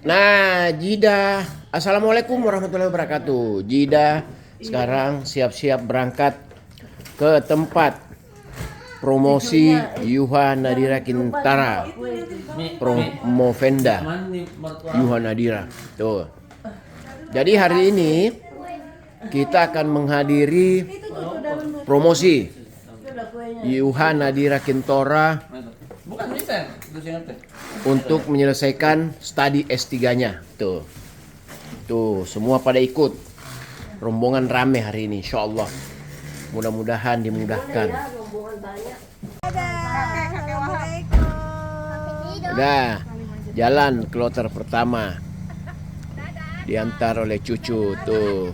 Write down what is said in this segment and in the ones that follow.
Nah, Jida, Assalamualaikum warahmatullahi wabarakatuh. Jida sekarang siap-siap berangkat ke tempat promosi Yuha Nadira Kintara, Promovenda Yuha Nadira. Tuh. Jadi hari ini kita akan menghadiri promosi Yuha Nadira Kintora untuk menyelesaikan studi S3-nya. Tuh, semua pada ikut. Rombongan rame hari ini, insyaallah. Mudah-mudahan dimudahkan. Udah, jalan kloter pertama. Diantar oleh cucu tuh.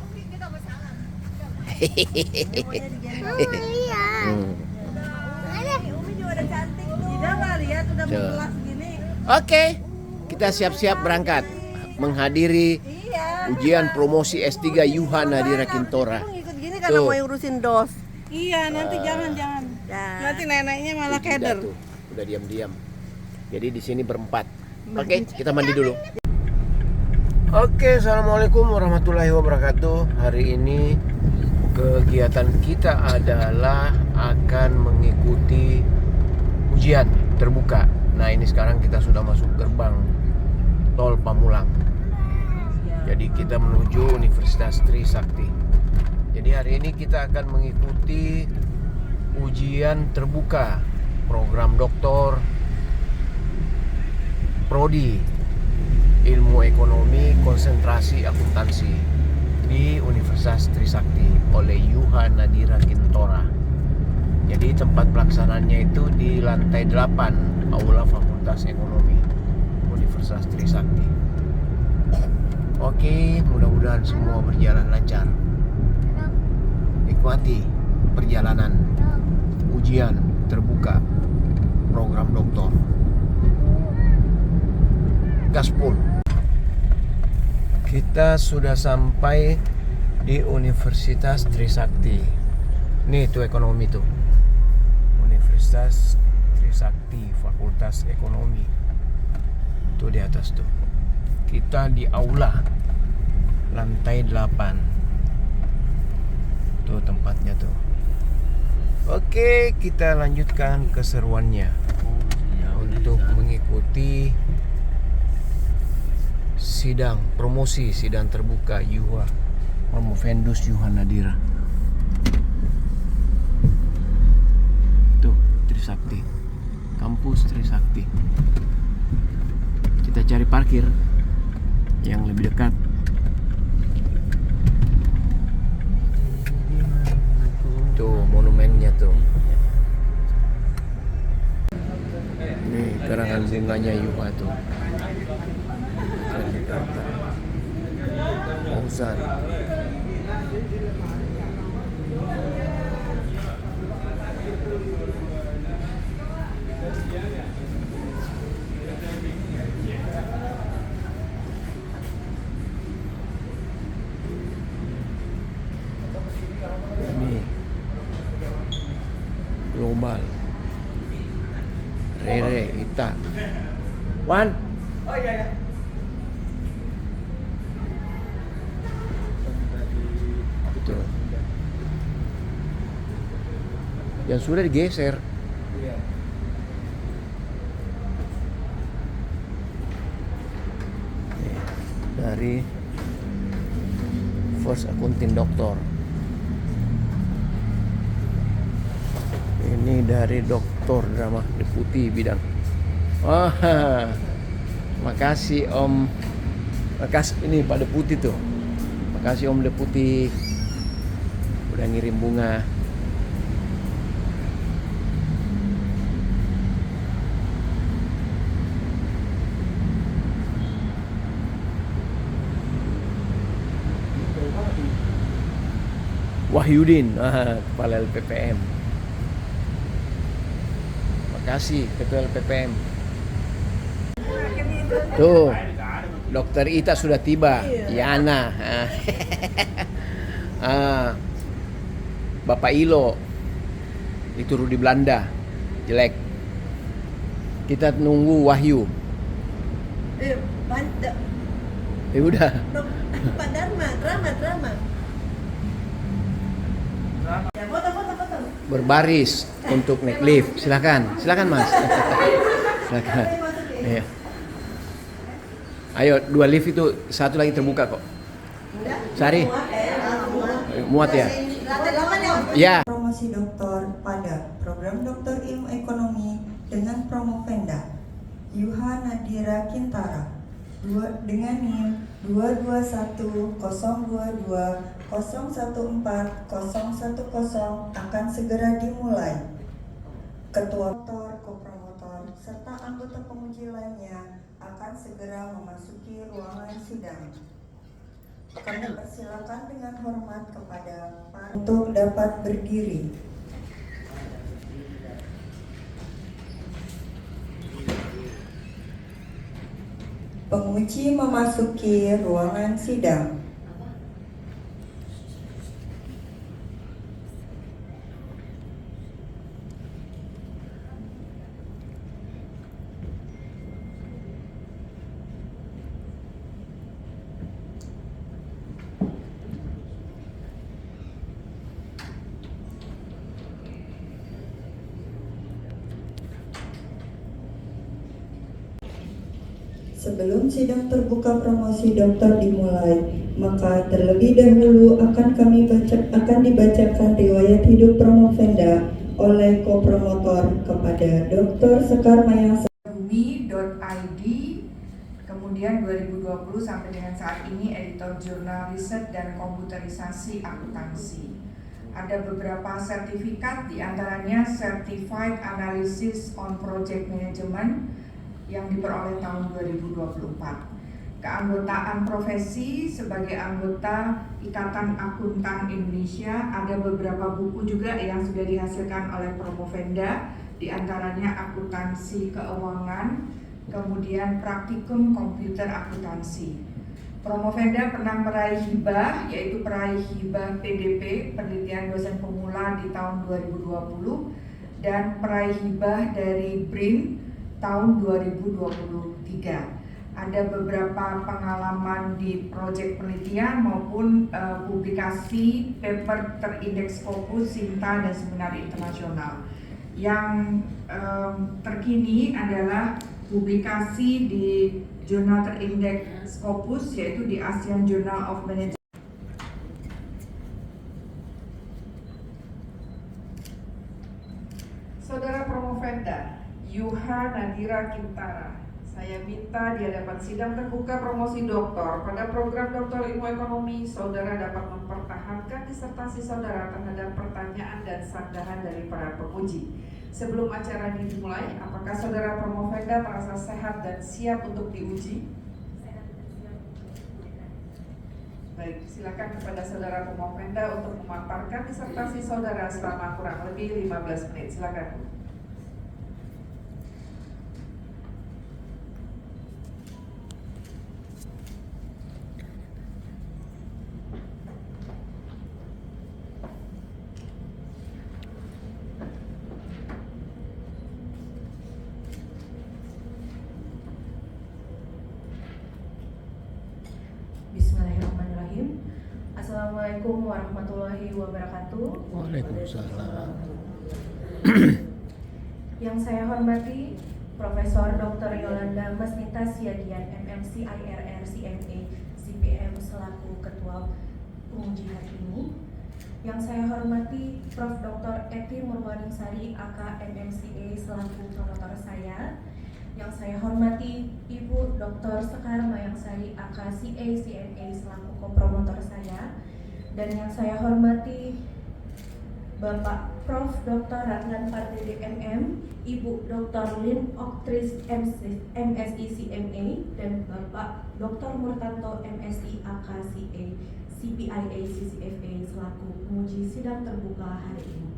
Oke, kita siap-siap berangkat menghadiri ujian promosi S3 Yuha Nadira Kintora. Ikut gini karena mau ngurusin dos. Iya, nanti jangan. Nanti neneknya malah keder. Udah diam-diam. Jadi di sini berempat. Oke, kita mandi dulu. Oke, assalamualaikum warahmatullahi wabarakatuh. Hari ini kegiatan kita adalah akan mengikuti ujian terbuka. Nah, ini sekarang kita sudah masuk gerbang tol Pamulang. Jadi kita menuju Universitas Trisakti. Jadi hari ini kita akan mengikuti ujian terbuka program doktor Prodi Ilmu Ekonomi Konsentrasi Akuntansi di Universitas Trisakti oleh Yuha Nadira Kintora. Jadi tempat pelaksanaannya itu di lantai 8 Aula Fakultas Ekonomi Universitas Trisakti. Oke, mudah-mudahan semua berjalan lancar. Nikmati perjalanan ujian terbuka program doktor. Gaspol. Kita sudah sampai di Universitas Trisakti. Nih tuh ekonomi tuh. Universitas Trisakti Fakultas Ekonomi. Tuh di atas tuh. Kita di aula lantai 8. Tuh tempatnya tuh. Oke, kita lanjutkan keseruannya untuk mengikuti promosi sidang terbuka Yuha Promovendus Yuha Nadira. Tuh, Trisakti. Kampus Trisakti. Kita cari parkir yang lebih dekat. Tuh monumennya tuh. Nih karangan bunganya Yuha tuh. Fauzan. Ini global. Rere Ita. Wan. Oh iya. Betul. Yang sudah digeser. Dari First Accounting Doctor. Ini dari Doktor Drama Deputi Bidang. Makasih Om. Makasih ini Pak Deputi tuh. Makasih Om Deputi udah ngirim bunga. Wahyudin, kepala LPPM. Makasih Ketua LPPM. Tuh, Dokter Ita sudah tiba. Yana. Bapak Ilo. Itu Rudi Belanda. Jelek. Kita nunggu Wahyu. Udah. Pak Dharma, drama. Ya, foto. Berbaris untuk naik lift. Silakan Mas. Silakan. Iya. Ayo, 2 lift itu, 1 lagi terbuka kok. Sari. Muat ya? Ya. Promosi doktor pada program doktor ilmu ekonomi dengan Promovenda Yuha Nadira Kintara dengan NIM 221-022-014-010 akan segera dimulai. Ketua kopromotor serta anggota penguji lainnya akan segera memasuki ruangan sidang. Kami persilakan dengan hormat kepada para untuk dapat berdiri. Penguji memasuki ruangan sidang. Sebelum sidang terbuka promosi doktor dimulai, maka terlebih dahulu akan dibacakan riwayat hidup Promovenda oleh kopromotor kepada Dr. Sekar Mayang Bumi.id, kemudian 2020 sampai dengan saat ini editor jurnal riset dan komputerisasi akuntansi. Ada beberapa sertifikat, diantaranya Certified Analysis on Project Management yang diperoleh tahun 2024. Keanggotaan profesi sebagai anggota Ikatan Akuntan Indonesia, ada beberapa buku juga yang sudah dihasilkan oleh Promovenda, diantaranya akuntansi keuangan, kemudian praktikum komputer akuntansi. Promovenda pernah meraih hibah, yaitu peraih hibah PDP, penelitian dosen pemula di tahun 2020, dan peraih hibah dari BRIN tahun 2023. Ada beberapa pengalaman di proyek penelitian maupun publikasi paper terindeks Scopus, Sinta, dan seminar internasional. Yang terkini adalah publikasi di jurnal terindeks Scopus, yaitu di Asian Journal of Management. Saudara Promovenda Yuha Nadira Kintara, saya minta di hadapan sidang terbuka promosi doktor pada program doktor ilmu ekonomi, saudara dapat mempertahankan disertasi saudara terhadap pertanyaan dan sanggahan dari para penguji. Sebelum acara ini dimulai, apakah saudara Promovenda merasa sehat dan siap untuk diuji? Baik, silakan kepada saudara Promovenda untuk memaparkan disertasi saudara selama kurang lebih 15 menit. Silakan. Bismillahirrahmanirrahim. Assalamualaikum warahmatullahi wabarakatuh. Waalaikumsalam. Yang saya hormati Profesor Dr. Yolanda Masnita Siagian, MMC IRR CMA CPM selaku Ketua Penguji hari ini. Yang saya hormati Prof. Dr. Eti Murwaningsari AK MMCA selaku promotor saya. Yang saya hormati Ibu Dr. Sekar Mayangsari AK CA CMA selaku kopromotor saya. Dan yang saya hormati Bapak Prof. Dr. Ratnan Pardede MM, Ibu Dr. Lin Oktris MSI CMA, dan Bapak Dr. Murtanto MSI AK CA CPIA CCFA selaku penguji sidang terbuka hari ini.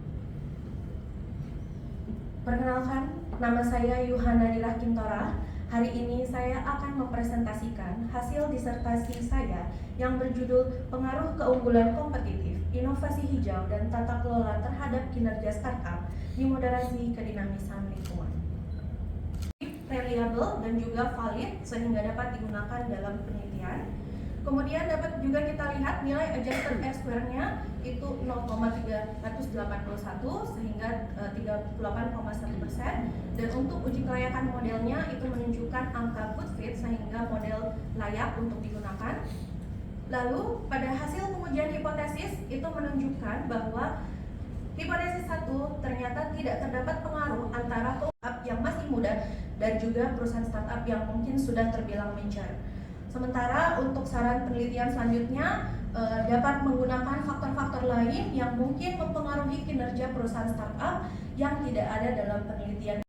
Perkenalkan, nama saya Yuha Nadira Kintara. Hari ini saya akan mempresentasikan hasil disertasi saya yang berjudul Pengaruh Keunggulan Kompetitif, Inovasi Hijau, dan Tata Kelola terhadap Kinerja Startup di Moderasi Kedinamisan Lingkungan. reliable dan juga valid sehingga dapat digunakan dalam penelitian. Kemudian dapat juga kita lihat nilai adjusted R-square-nya itu 0,381 sehingga 38,1%, dan untuk uji kelayakan modelnya itu menunjukkan angka good fit sehingga model layak untuk digunakan. Lalu pada hasil pengujian hipotesis itu menunjukkan bahwa hipotesis 1 ternyata tidak terdapat pengaruh antara startup yang masih muda dan juga perusahaan startup yang mungkin sudah terbilang mature. Sementara untuk saran penelitian selanjutnya dapat menggunakan faktor-faktor lain yang mungkin mempengaruhi kinerja perusahaan startup yang tidak ada dalam penelitian.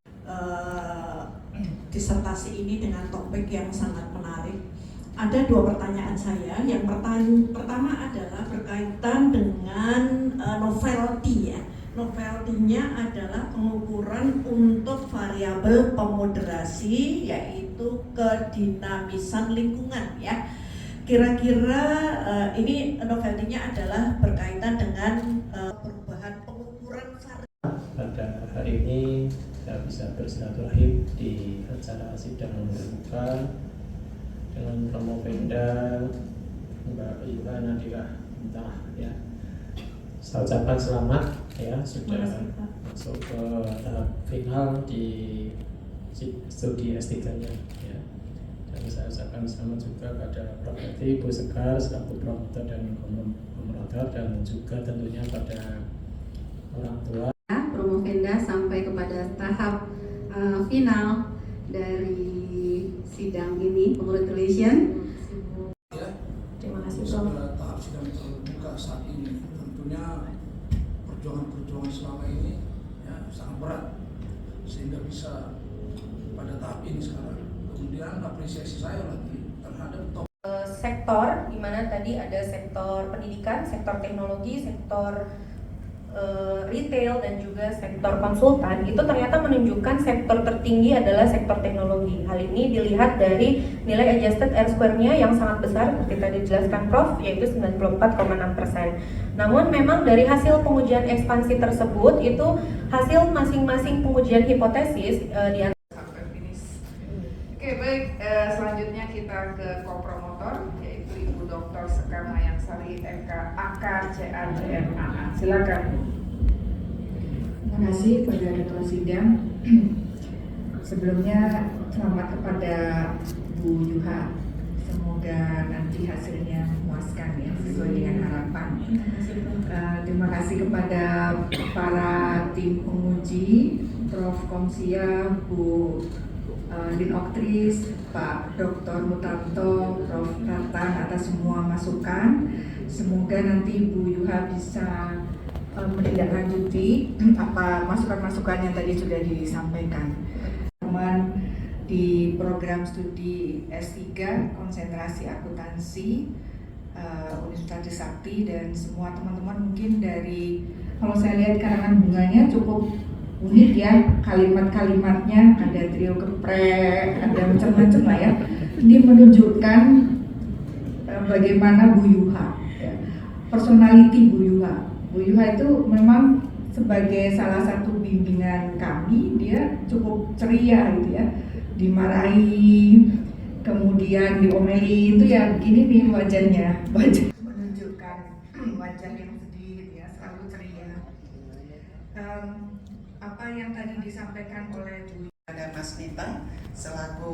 Disertasi ini dengan topik yang sangat menarik. Ada 2 pertanyaan saya. Yang pertama adalah berkaitan dengan novelty ya. Novelty-nya adalah pengukuran untuk variabel pemoderasi, yaitu kedinamisan lingkungan ya. Kira-kira ini novelty-nya adalah berkaitan dengan perubahan pengukuran variabel. Pada hari ini saya bisa bersilaturahim di acara sidang terbuka dengan Romo Pemda Mbak Iva Nadira Entah ya. Saya ucapkan selamat ya, sudah masuk ke tahap final di studi S3-nya ya. Dan saya ucapkan selamat juga pada Prof. Ibu Sekar selaku promotor dan komoderator, dan juga tentunya pada orang tua. Promo Pemda sampai kepada tahap final dari sidang ini. Congratulations. Terima kasih, Prof. Pada tahap sidang terbuka saat ini, tentunya perjuangan selama ini ya sangat berat sehingga bisa pada tahap ini sekarang. Kemudian apresiasi saya lagi terhadap sektor, di mana tadi ada sektor pendidikan, sektor teknologi, sektor retail, dan juga sektor konsultan. Itu ternyata menunjukkan sektor tertinggi adalah sektor teknologi. Hal ini dilihat dari nilai adjusted R-square-nya yang sangat besar seperti tadi dijelaskan Prof, yaitu 94,6%. Namun memang dari hasil pengujian ekspansi tersebut itu hasil masing-masing pengujian hipotesis di sampai finish. Oke, baik, selanjutnya kita ke kopromotor, yaitu Ibu Dr. Sekar Mayangsari MK AKCADMAA. Silakan. Terima kasih pada ketua sidang. Sebelumnya selamat kepada Bu Yuha. Semoga nanti hasilnya memuaskan ya, sesuai dengan harapan. Terima kasih kepada para tim penguji, Prof. Komsia, Bu Din Oktris, Pak Dr. Mutanto, Prof. Ratan atas semua masukan. Semoga nanti Bu Yuha bisa menindaklanjuti apa masukan-masukan yang tadi sudah disampaikan. Teman di program studi S3 konsentrasi akuntansi Universitas Trisakti, dan semua teman-teman mungkin dari, kalau saya lihat karangan bunganya cukup unik ya, kalimat-kalimatnya ada trio geprek, ada macam-macam lah ya. Ini menunjukkan bagaimana Bu Yuha, ya. Personality Bu Yuha. Bu Yuha itu memang sebagai salah satu bimbingan kami, dia cukup ceria gitu ya. Dimarahi, kemudian diomeli, itu ya begini nih wajahnya, wajah menunjukkan wajah yang sedih ya, selalu ceria. Apa yang tadi disampaikan oleh Bu ada Mas Nita selaku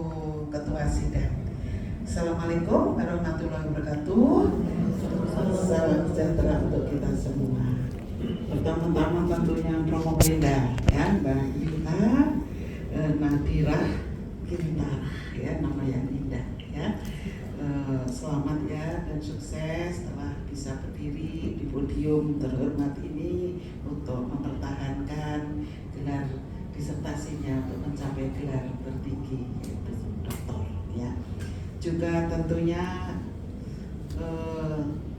ketua sidang. Assalamualaikum warahmatullahi wabarakatuh. Salam sejahtera untuk kita semua. Pertama-tama tentunya Promo Pemda ya, Mbak Iva Nadira Kintara ya, nama yang indah ya. Selamat ya dan sukses telah bisa berdiri di podium terhormat ini untuk mempertahankan gelar disertasinya untuk mencapai gelar tertinggi yaitu doktor ya. Juga tentunya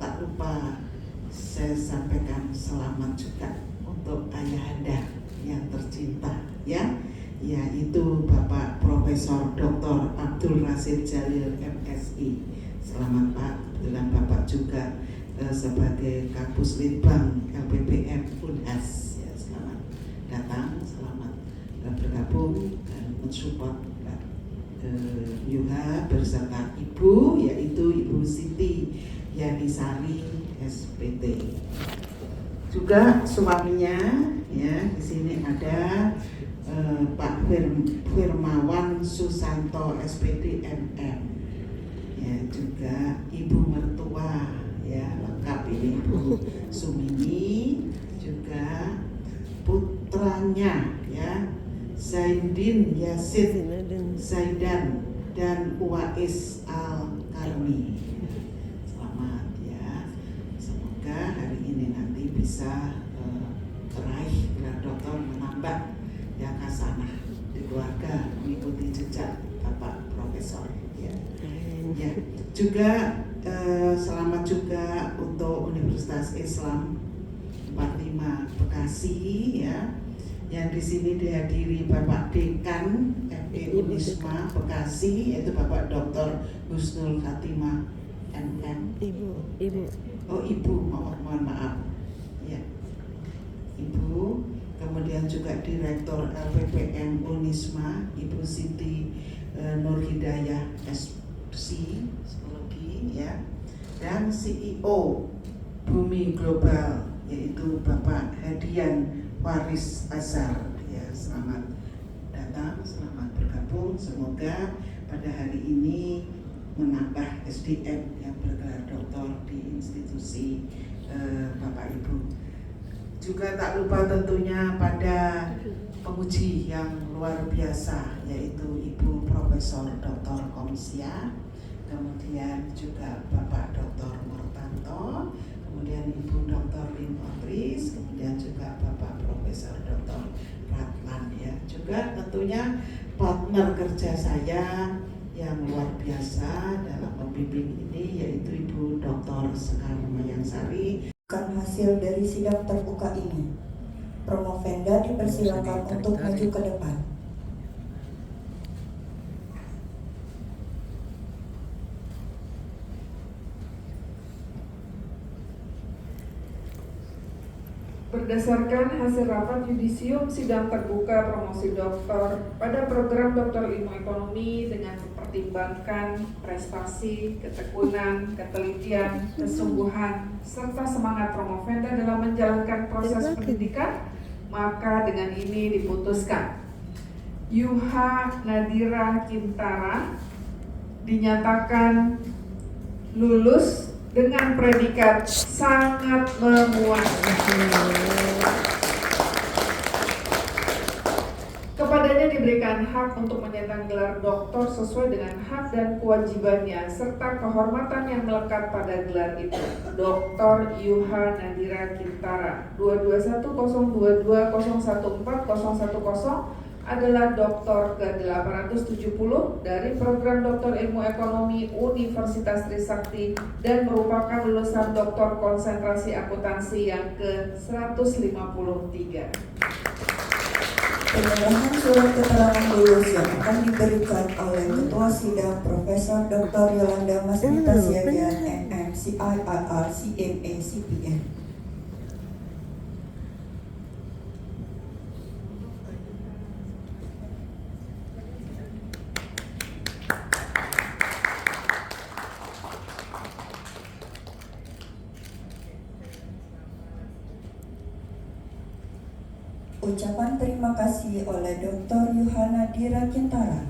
tak lupa saya sampaikan selamat juga untuk ayahanda yang tercinta ya, yaitu Bapak Profesor Dr. Abdul Rashid Jalil MSI. Selamat Pak, kebetulan Bapak juga sebagai Kapus Litbang LPPM Unhas ya, selamat datang, selamat bergabung dan mensupport Yuha beserta ibu, yaitu Ibu Siti Yanisari SPT. Juga suaminya, ya, di sini ada Pak Firmawan Susanto SPT MM. Ya, juga ibu mertua, ya, lengkap ini Bu Sumini, juga putranya, ya, Zaidin Yasin Zaidan dan Uwais Al-Karmi. Selamat, ya. Semoga hari ini nanti bisa meraih gelar doktor, menambah yang hasanah di keluarga, mengikuti jejak Bapak Profesor. Ya. Ya. Juga selamat juga untuk Universitas Islam 45 Bekasi, ya, yang di sini dihadiri Bapak Dekan FE Unisma Bekasi, yaitu Bapak Dr. Husnul Khatimah MM. Ibu, mohon maaf, ya, Ibu. Kemudian juga Direktur LPPM Unisma, Ibu Siti Nur Hidayah SPSI Psikologi, ya, dan CEO Bumi Global, yaitu Bapak Hadian Waris Azhar. Ya, selamat datang, selamat bergabung. Semoga pada hari ini menambah SDM yang bergelar doktor di institusi Bapak Ibu. Juga tak lupa tentunya pada penguji yang luar biasa, yaitu Ibu Profesor Dr. Komsia, kemudian juga Bapak Dr. Mortanto, kemudian Ibu Dr. Lim Otris, kemudian juga Bapak Profesor Dr. Ratman, ya. Juga tentunya partner kerja saya yang luar biasa dalam membimbing ini, yaitu Ibu Dr. Sekar Mayangsari. Hasil dari sidang terbuka ini, Promovenda dipersilakan untuk maju ke depan. Berdasarkan hasil rapat yudisium sidang terbuka promosi doktor pada program Doktor Ilmu Ekonomi dengan mempertimbangkan prestasi, ketekunan, ketelitian, kesungguhan, serta semangat Promovenda dalam menjalankan proses pendidikan, maka dengan ini diputuskan Yuha Nadira Kintara dinyatakan lulus dengan predikat sangat memuaskan. Kepadanya diberikan hak untuk menyandang gelar doktor sesuai dengan hak dan kewajibannya serta kehormatan yang melekat pada gelar itu. Dr. Yuha Nadira Kintara 22102201410 adalah doktor ke-870 dari program Doktor Ilmu Ekonomi Universitas Trisakti dan merupakan lulusan doktor konsentrasi akuntansi yang ke-153. Penyerahan surat keterangan lulus yang akan diberikan oleh Ketua Sidang Profesor Dr. Yolanda Masnita Siagian MM CIRR CMA CPN. Ucapan terima kasih oleh Dr. Yuha Nadira Kintara.